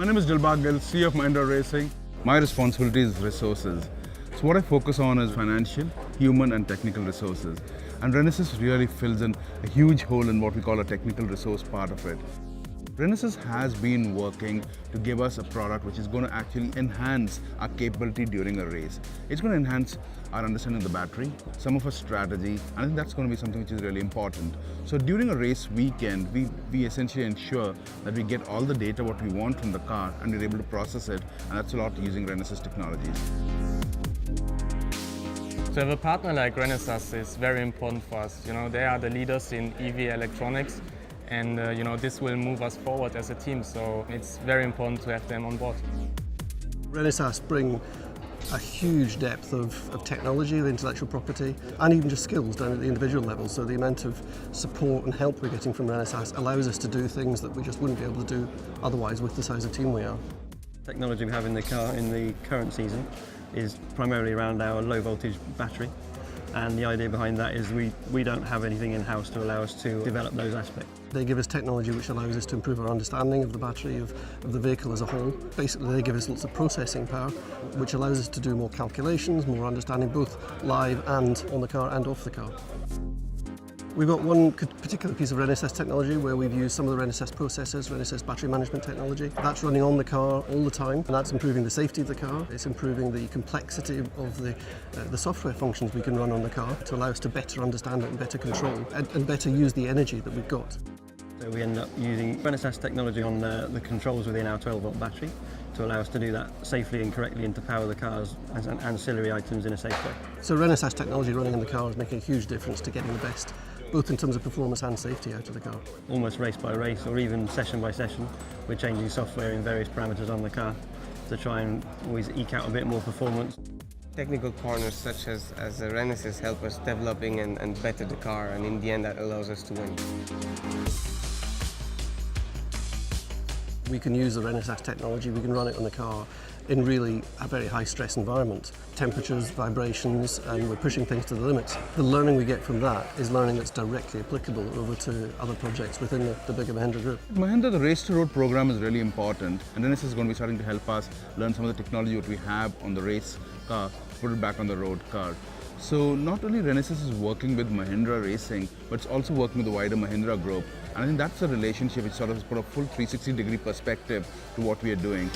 My name is Dilbag Gill, CEO of Mahindra Racing. My responsibility is resources. So what I focus on is financial, human and technical resources. And Renesas really fills in a huge hole in what we call a technical resource part of it. Renesas has been working to give us a product which is going to actually enhance our capability during a race. It's going to enhance our understanding of the battery, some of our strategy, and I think that's going to be something which is really important. So during a race weekend, we essentially ensure that we get all the data what we want from the car and we're able to process it, and that's a lot using Renesas technologies. To have a partner like Renesas is very important for us. They are the leaders in EV electronics, and this will move us forward as a team, so it's very important to have them on board. Renesas bring a huge depth of technology, of intellectual property, and even just skills down at the individual level. So the amount of support and help we're getting from Renesas allows us to do things that we just wouldn't be able to do otherwise with the size of team we are. Technology we have in the car in the current season is primarily around our low voltage battery, and the idea behind that is we don't have anything in-house to allow us to develop those aspects. They give us technology which allows us to improve our understanding of the battery, of the vehicle as a whole. Basically, they give us lots of processing power, which allows us to do more calculations, more understanding, both live and on the car and off the car. We've got one particular piece of Renesas technology where we've used some of the Renesas processors, Renesas battery management technology. That's running on the car all the time, and that's improving the safety of the car. It's improving the complexity of the software functions we can run on the car to allow us to better understand it and better control and better use the energy that we've got. So we end up using Renesas technology on the controls within our 12-volt battery to allow us to do that safely and correctly and to power the cars and ancillary items in a safe way. So Renesas technology running in the car is making a huge difference to getting the best, both in terms of performance and safety out of the car. Almost race by race or even session by session, we're changing software in various parameters on the car to try and always eke out a bit more performance. Technical partners such as Renesas help us developing and better the car, and in the end that allows us to win. We can use the Renesas technology, we can run it on the car in really a very high stress environment. Temperatures, vibrations, and we're pushing things to the limits. The learning we get from that is learning that's directly applicable over to other projects within the bigger Mahindra group. Mahindra, the Race to Road program is really important, and Renesas is going to be starting to help us learn some of the technology that we have on the race car, put it back on the road car. So not only Renesas is working with Mahindra Racing, but it's also working with the wider Mahindra group. And I think that's a relationship which sort of has put a full 360-degree perspective to what we are doing.